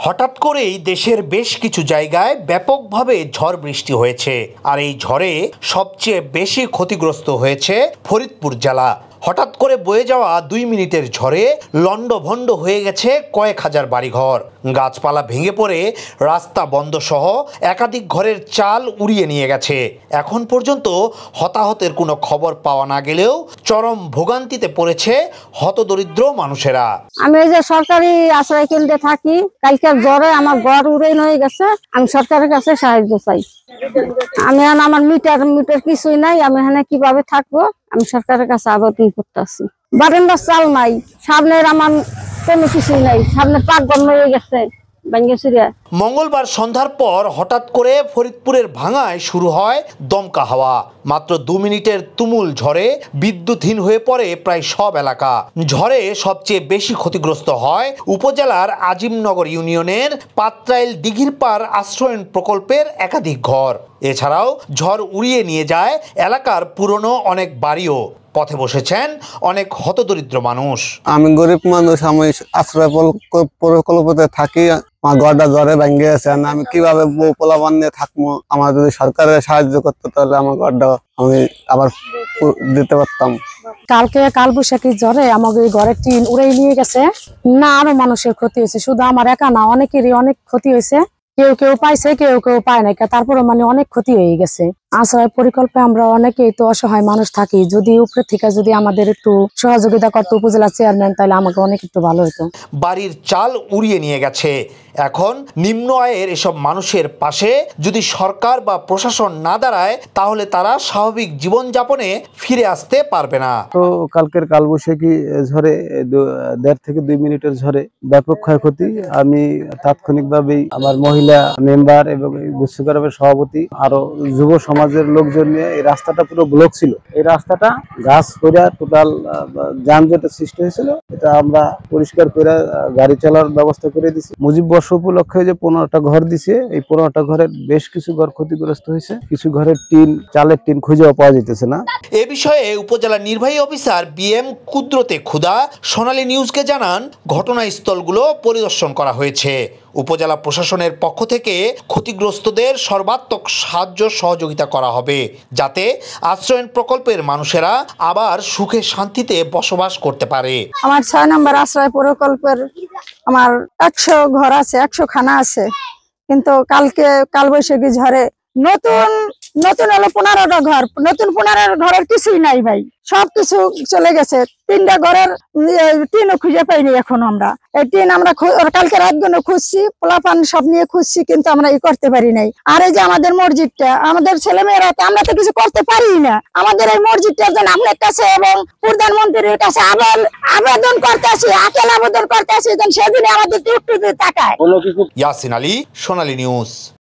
হঠাৎ করেই দেশের বেশ কিছু জায়গায় ব্যাপকভাবে ঝড় বৃষ্টি হয়েছে। আর এই ঝড়ে সবচেয়ে বেশি ক্ষতিগ্রস্ত হয়েছে ফরিদপুর জেলা। হঠাৎ করে বয়ে যাওয়া 2 মিনিটের ঝড়ে লণ্ডভণ্ড হয়ে গেছে কয়েক হাজার বাড়িঘর, গাছপালা ভেঙে পড়ে রাস্তা বন্ধ সহ একাধিক ঘরের চাল উড়িয়ে নিয়ে গেছে। এখন পর্যন্ত হতাহতের কোনো খবর পাওয়া না গেলেও চরম ভোগান্তিতে পড়েছে হতদরিদ্র মানুষেরা। আমি এই যে সরকারি আশ্রয় কেন্দ্রে থাকি, কালকের জ্বরে আমার ঘর উড়ে নিয়ে গেছে। আমি সরকারের কাছে সাহায্য চাই। আমি আমার মিটার কিছুই নাই, আমি এখানে কিভাবে থাকবো? আমি সরকারের কাছে আবেদন করতেছি। বারান্দার চাল নাই, সামনের আমার কোনো কিছুই নাই, সামনে পাকঘর হয়ে গেছে। মঙ্গলবার সন্ধ্যার পর হঠাৎ করে ফরিদপুরের ভাঙায় শুরু হয় দমকা হাওয়া। মাত্র 2 মিনিটের তুমুল ঝড়ে বিদ্যুৎহীন হয়ে পড়ে প্রায় সব এলাকা। ঝড়ে সবচেয়ে বেশি ক্ষতিগ্রস্ত হয় উপজেলার আজিমনগর ইউনিয়নের পাত্রাইল দিঘির পাড় আশ্রয়ণ প্রকল্পের একাধিক ঘর। এছাড়াও ঝড় উড়িয়ে নিয়ে যায় এলাকার পুরনো অনেক বাড়িও। পথে বসেছেন অনেক হতদরিদ্র মানুষ। আমি গরিব মানুষ, আমি আশ্রয় প্রকল্পতে থাকি। আমার ঘরটা জ্বরে ভেঙে গেছে, আমি কিভাবে বউ পোলাপান নিয়ে থাকবো? আমার যদি সরকারের সাহায্য করতো তাহলে আমার ঘরটা আমি আবার দিতে পারতাম। কাল বৈশাখী জ্বরে আমাকে ঘরের টিন উড়ে নিয়ে গেছে। না, আরো মানুষের ক্ষতি হয়েছে, শুধু আমার একা না, অনেকেরই অনেক ক্ষতি হয়েছে। কেউ পাইছে, কেউ পায় না, তারপরে অনেক ক্ষতি হয়ে গেছে। আশ্রয় পরিকল্পে আমরা অনেকেই তো অসহায় মানুষ থাকি, যদি উপরে থেকে যদি আমাদের একটু সহযোগিতা করতো উপজেলা চেয়ারম্যান, তাহলে আমাকে অনেক একটু ভালো হতো। বাড়ির চাল উড়িয়ে নিয়ে গেছে। এখন নিম্ন আয়ের এসব মানুষের পাশে যদি সরকার বা প্রশাসন না দাঁড়ায়, তাহলে তারা স্বাভাবিক জীবনযাপনে ফিরে আসতে পারবে না। তো কালকের কালবৈশাখী ঝড়ে 1.5 থেকে 2 মিনিটের ঝড়ে ব্যাপক ক্ষয়ক্ষতি। আমি তাৎক্ষণিকভাবেই আমার মহিলা মেম্বার এবং গুচ্ছগ্রামের সভাপতি আরো যুব সমাজের লোকজন নিয়ে এই রাস্তাটা পুরো ব্লক ছিল। এই রাস্তাটা গাছ করে টোটাল যানজটের সৃষ্টি হয়েছিল। এটা আমরা পরিষ্কার করে গাড়ি চলার ব্যবস্থা করে দিছি। মুজিব বর্ষ উপলক্ষে যে 15টা ঘর দিছে, এই 15টা ঘরের বেশ কিছু ঘর ক্ষতিগ্রস্ত হয়েছে। কিছু ঘরের চালের টিন খুঁজেও পাওয়া যেতেছে না। এ বিষয়ে উপজেলা নির্বাহী অফিসার বিএম কুদরতে খুদা সোনালী নিউজকে জানান, ঘটনাস্থলগুলো পরিদর্শন করা হয়েছে। উপজেলা প্রশাসনের পক্ষ থেকে ক্ষতিগ্রস্তদের সর্বাত্মক সাহায্য সহযোগিতা করা হবে, যাতে আশ্রয়ণ প্রকল্পের মানুষেরা আবার সুখে শান্তিতে বসবাস করতে পারে। আমার 6 নম্বর আশ্রয় প্রকল্পের আমার 100 ঘর আছে, 100 খানা আছে, কিন্তু কাল বৈশাখী ঝড়ে নতুন হলো 15টা ঘর। নতুন 15 ঘরের কিছুই নাই ভাই, সবকিছু চলে গেছে। 3টা ঘরের টিনও খুঁজে পাইনি। এখন আমরা এই টিন আমরা কালকে রাতগুলো খুঁজছি, পোলাপান সব নিয়ে খুঁজছি, কিন্তু আমরা করতে পারি নাই। আর এই যে আমাদের মসজিদটা, আমাদের ছেলেমেয়েরা তো আমরা তো কিছু করতে পারি না। আমাদের এই মসজিদটার জন্য আপনার কাছে এবং প্রধানমন্ত্রীর কাছে আবেদন করতে আসি, আকেল আবেদন করতে আসি, সেদিনে আমাদের একটু তাকায়। ইয়াসিন আলী, সোনালী নিউজ।